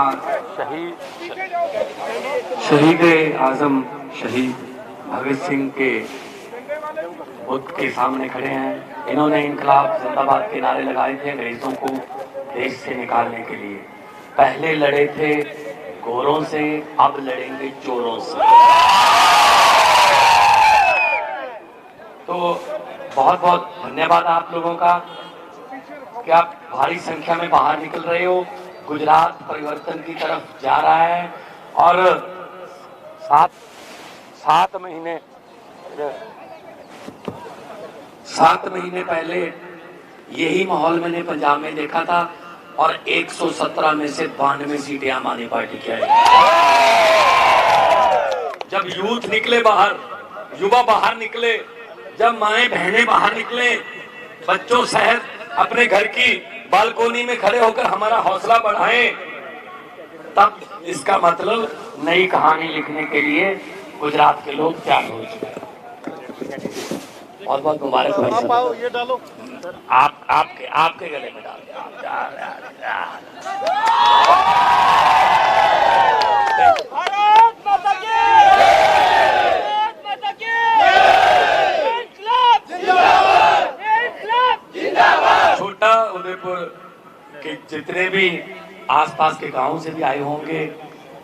आज शहीद आजम शहीद भगत सिंह के बुद्ध के सामने खड़े हैं। इन्होंने इनकलाब जिंदाबाद के नारे लगाए थे अंग्रेजों को देश से निकालने के लिए। पहले लड़े थे गोरों से, अब लड़ेंगे चोरों से। तो बहुत बहुत धन्यवाद आप लोगों का कि आप भारी संख्या में बाहर निकल रहे हो। गुजरात परिवर्तन की तरफ जा रहा है और सात महीने पहले यही माहौल मैंने पंजाब में देखा था और 117 में से 92 सीटें आम आदमी पार्टी की आई। जब यूथ निकले बाहर, युवा बाहर निकले, जब माएं बहनें बाहर निकले, बच्चों सहित अपने घर की बालकोनी में खड़े होकर हमारा हौसला बढ़ाएं, तब इसका मतलब नई कहानी लिखने के लिए गुजरात के लोग तैयार हो चुके हैं। बहुत बहुत मुबारक भाई। ये डालो आपके गले में डाल छोटा उदयपुर के जितने भी आसपास के गांवों से भी आए होंगे,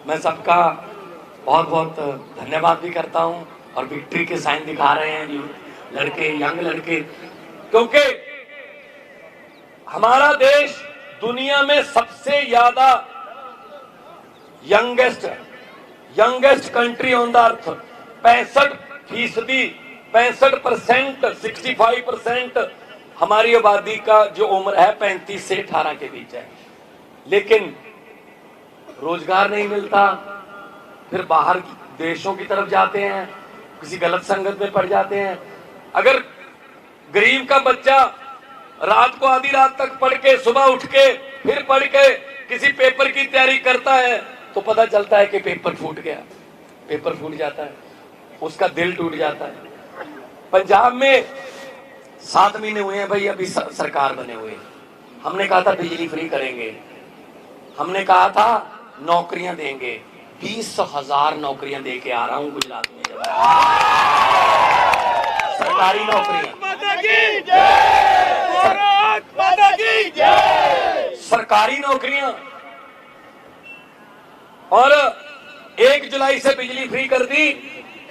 मैं सबका बहुत बहुत धन्यवाद भी करता हूं। और विक्ट्री के साइन दिखा रहे हैं लड़के, यंग लड़के, क्योंकि हमारा देश दुनिया में सबसे ज्यादा youngest country on the earth. 65% हमारी आबादी का जो उम्र है 35 से 18 के बीच है। लेकिन रोजगार नहीं मिलता, फिर बाहर देशों की तरफ जाते हैं, किसी गलत संगत में पड़ जाते हैं। अगर गरीब का बच्चा रात को आधी रात तक पढ़ के, सुबह उठ के फिर पढ़ के किसी पेपर की तैयारी करता है तो पता चलता है कि पेपर फूट गया, पेपर फूट जाता है, उसका दिल टूट जाता है। पंजाब में 7 महीने हुए हैं भाई, अभी सरकार बने हुए। हमने कहा था बिजली फ्री करेंगे, हमने कहा था नौकरियां देंगे। 20,000 नौकरियां दे के आ रहा हूं गुजरात में। सरकारी नौकरियां, सरकारी नौकरियां। और 1 जुलाई से बिजली फ्री कर दी।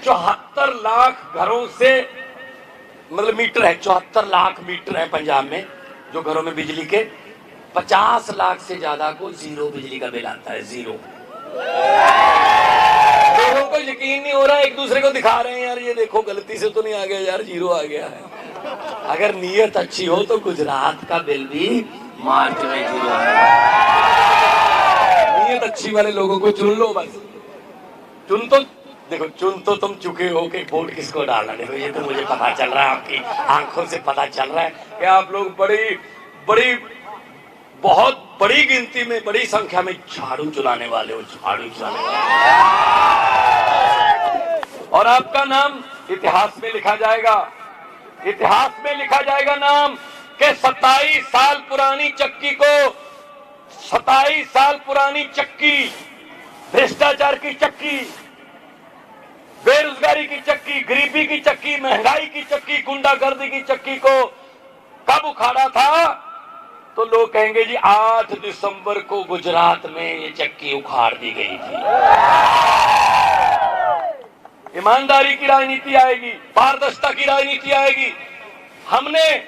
74 लाख घरों से, मतलब मीटर है, 74 लाख मीटर है पंजाब में जो घरों में बिजली के। 50 लाख से ज्यादा को जीरो बिजली का बिल आता है, जीरो। लोगों को यकीन नहीं हो रहा, एक दूसरे को दिखा रहे हैं यार ये देखो गलती से तो नहीं आ गया यार, जीरो आ गया है। अगर नीयत अच्छी हो तो गुजरात का बिल भी मार्च में जीरो आएगा। नीयत अच्छी वाले लोगों को चुन लो बस। चुन तो तुम चुके हो कि वोट किसको डालना। देखो ये तो मुझे पता चल रहा है, आपकी आंखों से पता चल रहा है कि आप लोग बहुत बड़ी गिनती में, बड़ी संख्या में झाड़ू चलाने वाले हो, झाड़ू चलाने वाले। और आपका नाम इतिहास में लिखा जाएगा, इतिहास में लिखा जाएगा नाम कि 27 साल पुरानी चक्की को, 27 साल पुरानी चक्की, भ्रष्टाचार की चक्की, बेरोजगारी की चक्की, गरीबी की चक्की, महंगाई की चक्की, गुंडागर्दी की चक्की को कब उखाड़ा था? तो लोग कहेंगे जी 8 दिसंबर को गुजरात में ये चक्की उखाड़ दी गई थी। ईमानदारी की राजनीति आएगी, पारदर्शिता की राजनीति आएगी। हमने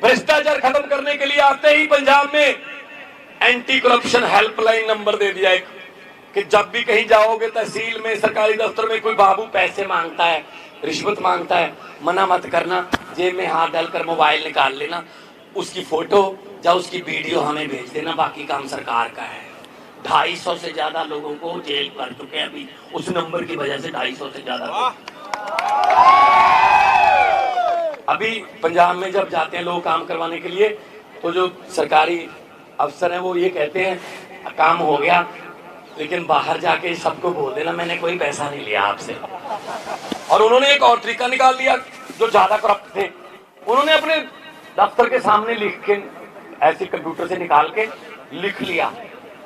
भ्रष्टाचार खत्म करने के लिए आते ही पंजाब में एंटी करप्शन हेल्पलाइन नंबर दे दिया एक, कि जब भी कहीं जाओगे तहसील में, सरकारी दफ्तर में, कोई बाबू पैसे मांगता है, रिश्वत मांगता है, मना मत करना, जेब में हाथ डालकर मोबाइल निकाल लेना, उसकी फोटो या उसकी वीडियो हमें भेज देना, बाकी काम सरकार का है। 250 से ज्यादा लोगों को जेल कर चुके हैं अभी उस नंबर की वजह से, 250 से ज्यादा। अभी पंजाब में जब जाते हैं लोग काम करवाने के लिए, तो जो सरकारी अफसर हैं वो ये कहते हैं काम हो गया, लेकिन बाहर जाके सबको बोल देना मैंने कोई पैसा नहीं लिया आपसे। और उन्होंने एक और तरीका निकाल लिया, जो ज्यादा करप्ट थे, उन्होंने अपने दफ्तर के सामने लिख के, ऐसे कंप्यूटर से निकाल के लिख लिया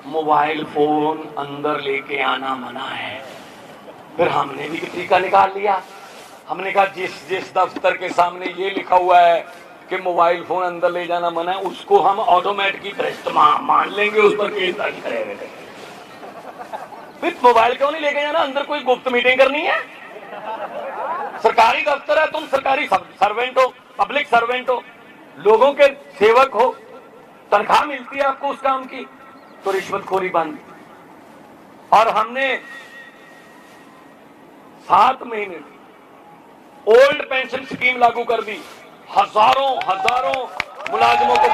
मोबाइल फोन अंदर लेके आना मना है। फिर हमने भी टीका निकाल लिया। हमने कहा जिस जिस दफ्तर के सामने ये लिखा हुआ है कि मोबाइल फोन अंदर ले जाना मना है, उसको हम ऑटोमेटिक भ्रष्ट मान लेंगे, उस पर केस दर्ज करेंगे। फिर मोबाइल क्यों नहीं लेके जाना? अंदर कोई गुप्त मीटिंग करनी है? सरकारी दफ्तर है, तुम सरकारी सर्वेंट हो, पब्लिक सर्वेंट हो, लोगों के सेवक हो, तनख्वाह मिलती है आपको उस काम की, तो रिश्वतखोरी बंद। और हमने 7 महीने ओल्ड पेंशन स्कीम लागू कर दी, हजारों मुलाजिमों को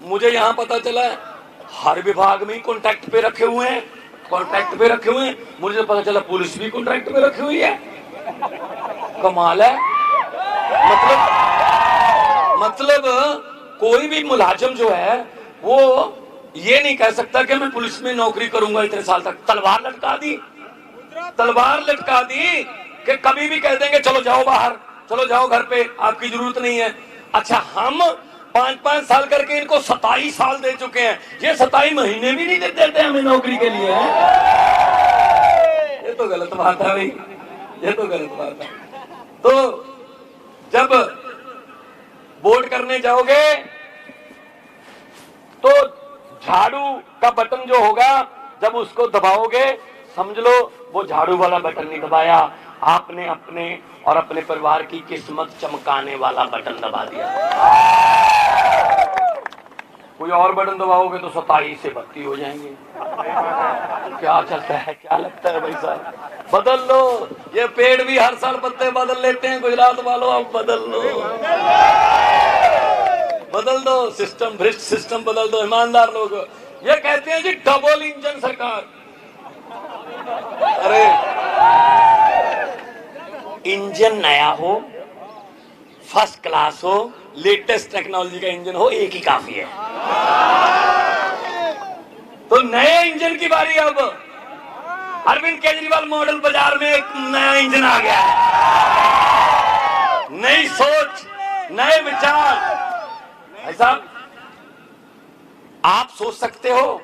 मुझे यहां पता चला हर विभाग में कॉन्ट्रैक्ट पे रखे हुए हैं, मुझे पता चला पुलिस भी कॉन्ट्रैक्ट पे रखी हुई है। कमाल है। मतलब कोई भी मुलाजिम जो है वो ये नहीं कह सकता कि मैं पुलिस में नौकरी करूंगा इतने साल तक। तलवार लटका दी कि कभी भी कह देंगे चलो जाओ बाहर, चलो जाओ घर पे, आपकी जरूरत नहीं है। अच्छा, हम 5-5 साल करके इनको 27 साल दे चुके हैं, ये 27 महीने भी नहीं देते हमें नौकरी के लिए। ये तो गलत बात है भाई, ये तो गलत बात है। तो जब वोट करने जाओगे तो झाड़ू का बटन जो होगा, जब उसको दबाओगे समझ लो वो झाड़ू वाला बटन नहीं दबाया, आपने अपने और अपने परिवार की किस्मत चमकाने वाला बटन दबा दिया। कोई और बटन दबाओगे तो 27 से 32 हो जाएंगे। क्या चलता है, क्या लगता है भाई साहब? बदल लो। ये पेड़ भी हर साल पत्ते बदल लेते हैं, गुजरात वालों अब बदल दो सिस्टम, भ्रष्ट सिस्टम बदल दो। ईमानदार लोग ये कहते हैं जी डबल इंजन सरकार। अरे इंजन नया हो, फर्स्ट क्लास हो, लेटेस्ट टेक्नोलॉजी का इंजन हो, एक ही काफी है। तो नए इंजन की बारी। अब अरविंद केजरीवाल मॉडल बाजार में एक नया इंजन आ गया है, नई सोच, नए विचार। ऐसा आप सोच सकते हो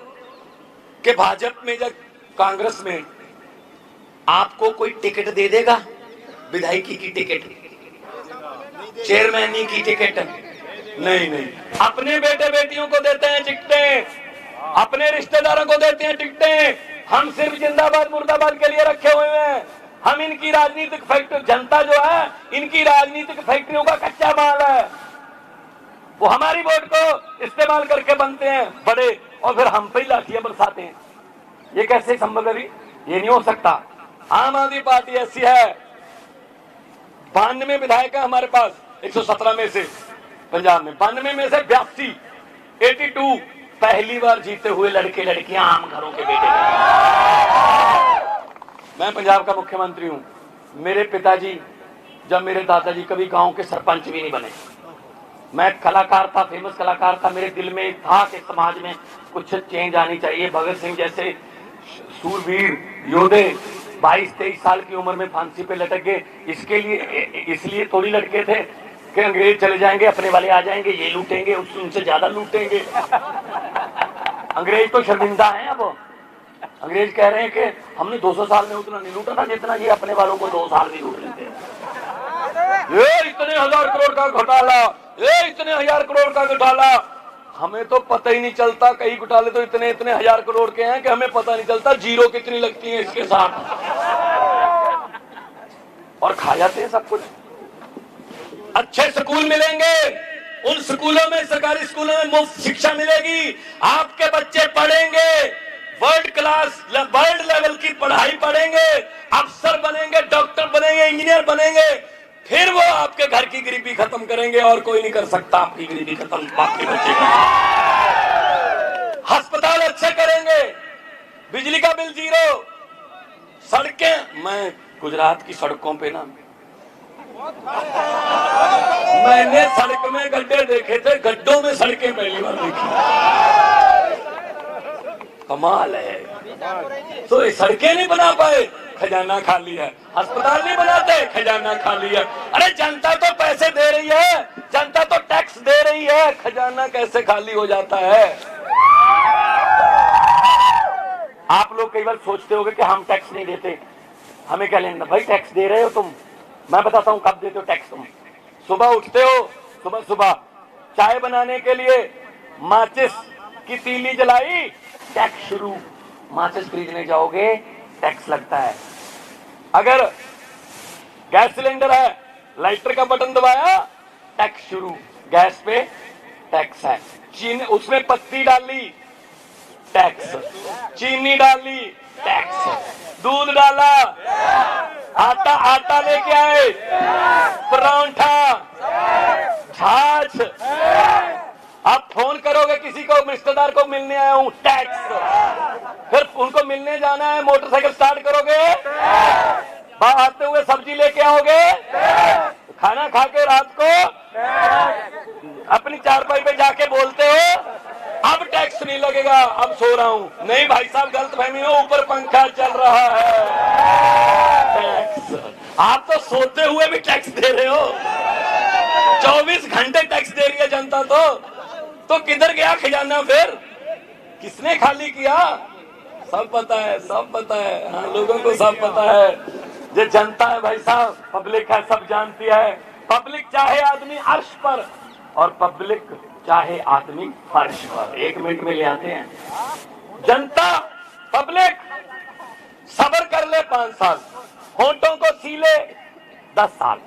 कि भाजपा में जब कांग्रेस में आपको कोई टिकट दे देगा, विधायकी की टिकट, चेयरमैनी की टिकट? नहीं। अपने बेटे बेटियों को देते हैं टिकटें, अपने रिश्तेदारों को देते हैं टिकटें। हम सिर्फ जिंदाबाद मुर्दाबाद के लिए रखे हुए हैं। हम इनकी राजनीतिक फैक्ट्री, जनता जो है इनकी राजनीतिक फैक्ट्रियों का कच्चा माल है। वो हमारी वोट को इस्तेमाल करके बनते हैं बड़े, और फिर हम पे ही लाठियां बरसाते हैं। ये कैसे संभव है? ये नहीं हो सकता। आम आदमी पार्टी ऐसी है, 92 विधायक है हमारे पास 117 में से, पंजाब में 92 में से 82 पहली बार जीते हुए लड़के लड़कियां, आम घरों के बेटे। मैं पंजाब का मुख्यमंत्री हूं। मेरे पिताजी, जब मेरे दादाजी कभी गांव के सरपंच भी नहीं बने। मैं कलाकार था, फेमस कलाकार था। मेरे दिल में था कि समाज में कुछ चेंज आनी चाहिए। भगत सिंह जैसे सूरवीर योद्धे 22-23 साल की उम्र में फांसी पे लटक गए। इसलिए थोड़ी लटके थे कि अंग्रेज चले जाएंगे, अपने वाले आ जाएंगे, ये लूटेंगे, उनसे ज्यादा लूटेंगे। अंग्रेज तो शर्मिंदा हैं। अब अंग्रेज कह रहे हैं कि हमने 200 साल में उतना नहीं लूटा था जितना ये अपने वालों को 2 साल भी लूट लेते हैं। ये इतने 1000 करोड़ का घोटाला, ये इतने 1000 करोड़ का घोटाला, हमें तो पता ही नहीं चलता। कई घोटाले तो इतने 1000 करोड़ के हैं कि हमें पता नहीं चलता जीरो कितनी लगती है इसके साथ, और खा जाते हैं सब कुछ। अच्छे स्कूल मिलेंगे, उन स्कूलों में, सरकारी स्कूलों में मुफ्त शिक्षा मिलेगी, आपके बच्चे पढ़ेंगे, वर्ल्ड क्लास, वर्ल्ड लेवल की पढ़ाई पढ़ेंगे, अफसर बनेंगे, डॉक्टर बनेंगे, इंजीनियर बनेंगे। फिर वो आपके घर की गरीबी खत्म करेंगे, और कोई नहीं कर सकता आपकी गरीबी खत्म। बाकी बच्चे अस्पताल अच्छे करेंगे, बिजली का बिल 0, सड़कें। मैं गुजरात की सड़कों पे ना, मैंने सड़क में गड्ढे देखे थे, गड्ढों में सड़कें पहली बार देखी। कमाल है। तो ये सड़कें नहीं बना पाए, खजाना खाली है। अस्पताल नहीं बनाते, खजाना खाली है। अरे जनता तो पैसे दे रही है, जनता दे रही है, खजाना कैसे खाली हो जाता है। आप लोग कई बार सोचते होंगे कि हम टैक्स नहीं देते, हमें क्या लेना। भाई टैक्स दे रहे हो तुम, मैं बताता हूं कब देते हो टैक्स। तुम सुबह उठते हो, सुबह सुबह चाय बनाने के लिए माचिस की तीली जलाई, टैक्स शुरू। माचिस खरीदने जाओगे, टैक्स लगता है। अगर गैस सिलेंडर है, लाइटर का बटन दबाया, टैक्स शुरू। गैस पे टैक्स है। चीनी, उसमें पत्ती डाली, टैक्स। चीनी डाली, टैक्स। दूध डाला, आटा लेके आए, परांठा, छाछ। आप फोन करोगे किसी को, रिश्तेदार को मिलने आया हूं, टैक्स। फिर उनको मिलने जाना है, मोटरसाइकिल स्टार्ट करोगे, आते हुए सब्जी लेके आओगे, खाना खा के रात को अपनी चारपाई पे जाके बोलते हो अब टैक्स नहीं लगेगा, अब सो रहा हूं। नहीं भाई साहब, गलतफहमी हो, ऊपर पंखा चल रहा है, टैक्स। आप तो सोते हुए भी टैक्स दे रहे हो। 24 घंटे टैक्स दे रही है जनता। तो किधर गया खजाना फिर? किसने खाली किया? सब पता है, सब पता है। हाँ, लोगों को सब पता है। ये जनता है भाई साहब, पब्लिक है, सब जानती है। पब्लिक चाहे आदमी अर्श पर और पब्लिक चाहे आदमी फर्श पर। 1 मिनट में ले आते हैं। जनता, पब्लिक सब्र कर ले 5 साल, होंठों को सीले 10 साल,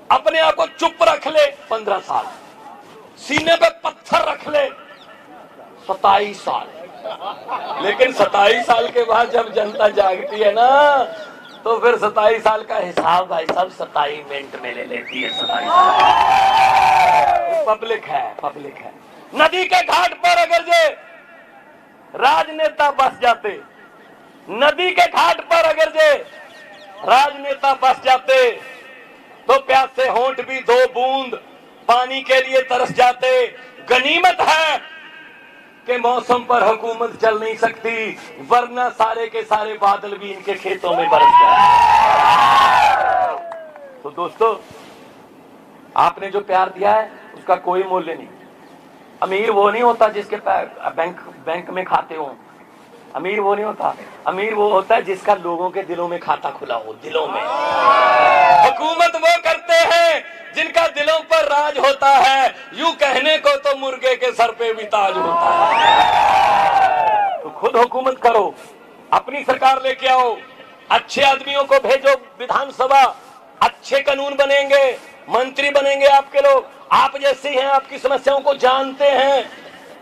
अपने आप को चुप रख ले 15 साल, सीने पे पत्थर रख ले 27 साल। लेकिन 27 साल के बाद जब जनता जागती है ना, तो फिर 27 साल का हिसाब भाई साहब 27 मिनट में ले लेती है। 27 पब्लिक है, पब्लिक है। नदी के घाट पर अगर जे राजनेता बस जाते, नदी के घाट पर अगर जे राजनेता बस जाते, तो प्यास से होंठ भी 2 बूंद पानी के लिए तरस जाते। गनीमत है कि मौसम पर हुकूमत चल नहीं सकती, वरना सारे के सारे बादल भी इनके खेतों में बरस जाए। तो दोस्तों, आपने जो प्यार दिया है उसका कोई मूल्य नहीं। अमीर वो नहीं होता जिसके बैंक में खाते हो, अमीर वो नहीं होता। अमीर वो होता है जिसका लोगों के दिलों में खाता खुला हो, दिलों में। हुकूमत वो करते हैं जिनका दिलों पर राज होता है। यूं कहने को तो मुर्गे के सर पे भी ताज होता है। तो खुद हुकूमत करो, अपनी सरकार लेके आओ, अच्छे आदमियों को भेजो विधानसभा, अच्छे कानून बनेंगे, मंत्री बनेंगे आपके लोग। आप जैसे हैं, आपकी समस्याओं को जानते हैं।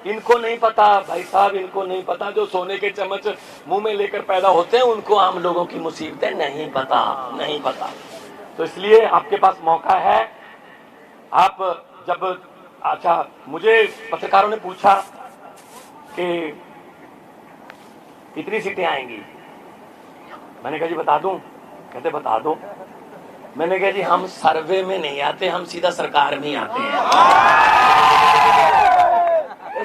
इनको नहीं पता भाई साहब, इनको नहीं पता। जो सोने के चम्मच मुंह में लेकर पैदा होते हैं, उनको आम लोगों की मुसीबतें नहीं पता, नहीं पता। तो इसलिए आपके पास मौका है। आप जब, अच्छा, मुझे पत्रकारों ने पूछा कि कितनी सीटें आएंगी, मैंने कहा जी बता दूं। कहते बता दो। मैंने कहा जी हम सर्वे में नहीं आते, हम सीधा सरकार में आते हैं।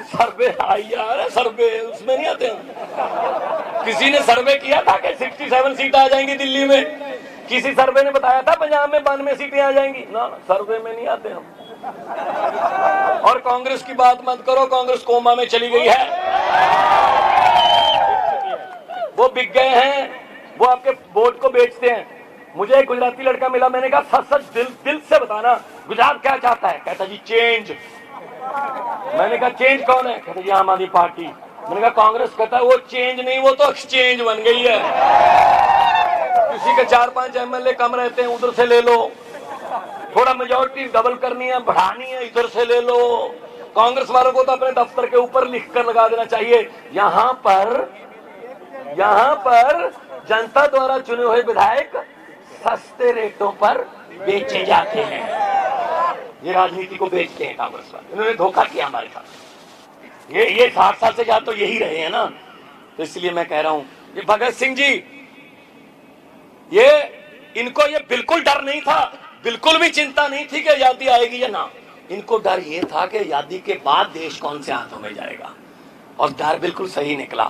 सर्वे आई यार, सर्वे उसमें नहीं आते हम। किसी ने सर्वे किया था कि 67 सीटें आ जाएंगी दिल्ली में? किसी सर्वे ने बताया था पंजाब में 92 सीटें आ जाएंगी? ना, सर्वे में नहीं आते हम। और कांग्रेस की बात मत करो, कांग्रेस कोमा में चली गई है। वो बिक गए हैं, वो आपके वोट को बेचते हैं। मुझे एक गुजराती लड़का मिला, मैंने कहा सच सच दिल से बताना, गुजरात क्या चाहता है? कहता जी चेंज। मैंने कहा चेंज कौन है? कहता जी आम आदमी पार्टी। मैंने कहा कांग्रेस। कहता है वो चेंज नहीं, वो तो एक्सचेंज बन गई है। किसी के 4-5 एमएलए कम रहते हैं, उधर से ले लो। थोड़ा मेजोरिटी डबल करनी है, बढ़ानी है, इधर से ले लो। कांग्रेस वालों को तो अपने दफ्तर के ऊपर लिख कर लगा देना चाहिए, यहाँ पर जनता द्वारा चुने हुए विधायक सस्ते रेटों पर बेचे जाते हैं। ये राजनीति को बेचते हैं कांग्रेस वाले। इन्होंने धोखा किया हमारे साथ। ये 60 साल से ज्यादा तो यही रहे हैं ना। तो इसलिए मैं कह रहा हूं, ये भगत सिंह जी, इनको ये बिल्कुल डर नहीं था, बिल्कुल भी चिंता नहीं थी कि आजादी आएगी या ना। इनको डर ये था कि आजादी के बाद देश कौन से हाथों में जाएगा। और डर बिल्कुल सही निकला।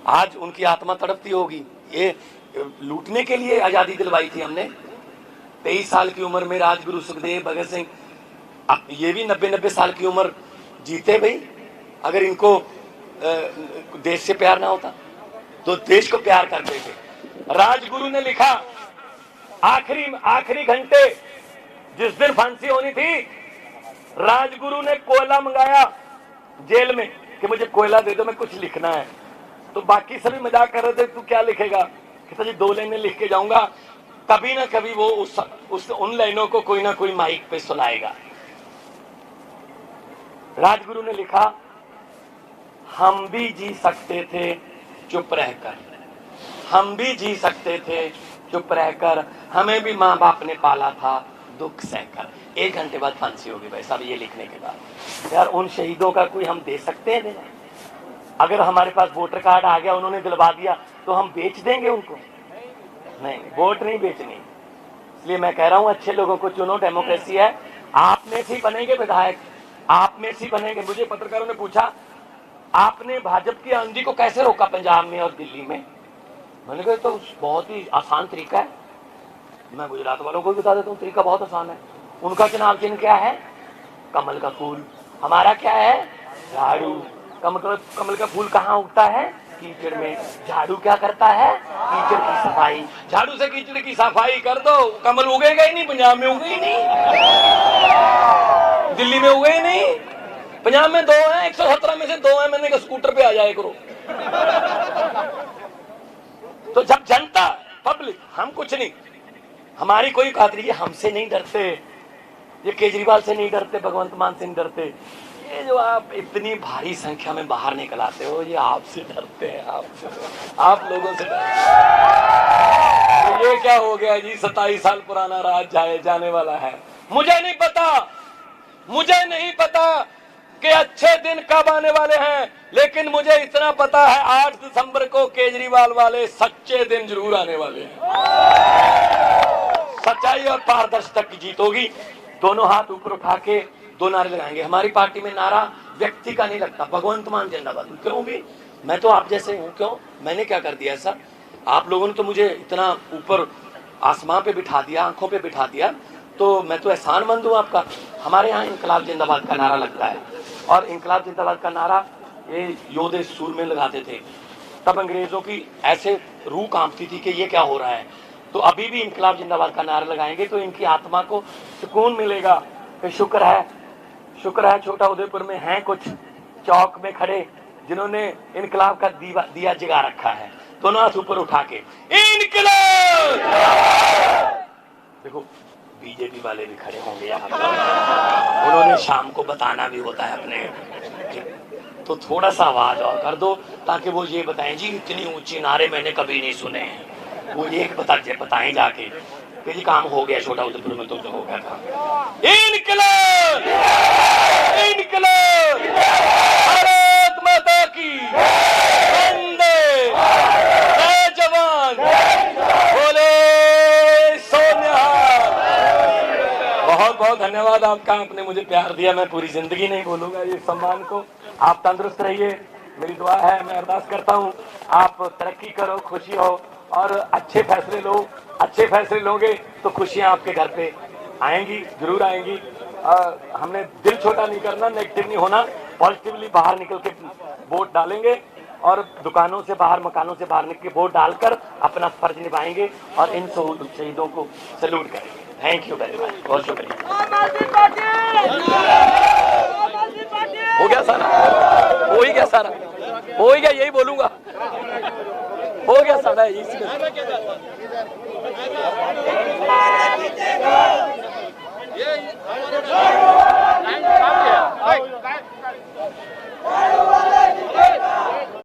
आज उनकी आत्मा तड़पती होगी। ये लूटने के लिए आजादी दिलवाई थी हमने, 23 साल की उम्र में राजगुरु सुखदेव, भगत सिंह, ये भी 90-90 साल की उम्र जीते भाई। अगर इनको देश से प्यार ना होता तो देश को प्यार करते थे। राजगुरु ने लिखा, आखिरी घंटे जिस दिन फांसी होनी थी, राजगुरु ने कोयला मंगाया जेल में कि मुझे कोयला दे दो, मैं कुछ लिखना है। तो बाकी सभी मजाक कर रहे थे, तू क्या लिखेगा? कहता जी 2 लाइनें लिख के जाऊंगा, कभी ना कभी वो उन लाइनों को कोई ना कोई माइक पे सुनाएगा। राजगुरु ने लिखा, हम भी जी सकते थे चुप रहकर, हम भी जी सकते थे चुप रहकर, हमें भी माँ बाप ने पाला था दुख सहकर। 1 घंटे बाद फांसी होगी भाई साहब ये लिखने के बाद। यार उन शहीदों का कोई हम दे सकते हैं देना? अगर हमारे पास वोटर कार्ड आ गया, उन्होंने दिलवा दिया, तो हम बेच देंगे उनको? नहीं, वोट नहीं बेचनी। इसलिए मैं कह रहा हूं अच्छे लोगों को चुनो, डेमोक्रेसी है। आप में से बनेंगे विधायक, आप में से बनेंगे। मुझे पत्रकारों ने पूछा, आपने भाजपा की आंधी को कैसे रोका पंजाब में और दिल्ली में? मैंने कहा तो बहुत ही आसान तरीका है। मैं गुजरात वालों को भी बता देता हूँ, तरीका बहुत आसान है। उनका चुनाव चिन्ह क्या है? कमल का फूल। हमारा क्या है? झाड़ू। कमल का फूल कहाँ उगता है? कीचड़ में। झाड़ू क्या करता है? कीचड़ की सफाई। झाड़ू से कीचड़ की सफाई कर दो, कमल उगेगा ही नहीं। पंजाब में उगे ही नहीं, दिल्ली में उगे ही नहीं। पंजाब में 2 हैं, 117 में से 2 हैं। मैंने कहा स्कूटर पे आ जाए करो। तो जब जनता, पब्लिक, हम कुछ नहीं, हमारी कोई खातिर, हमसे नहीं डरते, ये केजरीवाल से नहीं डरते, भगवंत मान से नहीं डरते। ये जो आप इतनी भारी संख्या में बाहर निकल आते हो, ये आपसे डरते हैं, आप लोगों से डरते हैं। तो ये क्या हो गया जी? 27 साल पुराना राज जाने वाला है। मुझे नहीं पता कि अच्छे दिन कब आने वाले हैं, लेकिन मुझे इतना पता है 8 दिसंबर को केजरीवाल वाले सच्चे दिन जरूर आने वाले हैं। सच्चाई और पारदर्शिता की जीत होगी। दोनों हाथ ऊपर उठा के 2 नारे लगाएंगे। हमारी पार्टी में नारा व्यक्ति का नहीं लगता, भगवंत मान जिंदाबाद। क्यों भी? मैं तो आप जैसे हूँ। क्यों? मैंने क्या कर दिया ऐसा? आप लोगों ने तो मुझे इतना ऊपर आसमां पे बिठा दिया, आंखों पे बिठा दिया, तो मैं तो एहसानमंद हूँ आपका। हमारे यहाँ इंकलाब जिंदाबाद का नारा लगता है, और इंकलाब जिंदाबाद का नारा ये योधे सूर में लगाते थे। तब अंग्रेजों की ऐसे रूह कांपती थी कि ये क्या हो रहा है। तो अभी भी इंकलाब जिंदाबाद का नारा लगाएंगे तो इनकी आत्मा को सुकून मिलेगा कि शुक्र है छोटा उदयपुर में हैं कुछ चौक में खड़े जिन्होंने इनकलाब का दिया जगा रखा है। दोनों हाथ ऊपर उठा के इनकलाब। देखो बीजेपी वाले भी खड़े होंगे यहाँ पर, उन्होंने शाम को बताना भी होता है अपने, तो थोड़ा सा आवाज और कर दो ताकि वो ये बताएं जी इतनी ऊंची नारे मैंने कभी नहीं सुने हैं। वो एक बताएं जाके कि जी काम हो गया छोटा उदयपुर में, तो जो हो गया था। इनकलाब, इनकलाब, भारत माता की वंदे, जय जवान, बोले सोनिहाल। बहुत बहुत धन्यवाद आपका, आपने मुझे प्यार दिया। मैं पूरी जिंदगी नहीं भूलूंगा ये सम्मान को। आप तंदुरुस्त रहिए, मेरी दुआ है, मैं अरदास करता हूँ आप तरक्की करो, खुशी हो और अच्छे फैसले लो। अच्छे फैसले लोगे तो खुशियां आपके घर पे आएंगी, जरूर आएंगी। हमने दिल छोटा नहीं करना, नेगेटिव नहीं होना, पॉजिटिवली बाहर निकल के वोट डालेंगे और दुकानों से बाहर, मकानों से बाहर निकल के वोट डालकर अपना फर्ज निभाएंगे और इन शहीदों को सैल्यूट करेंगे। थैंक यू वेरी मच, बहुत शुक्रिया। हो गया सारा, हो ही गया सारा, हो ही गया, यही बोलूंगा, हो गया सारा इसी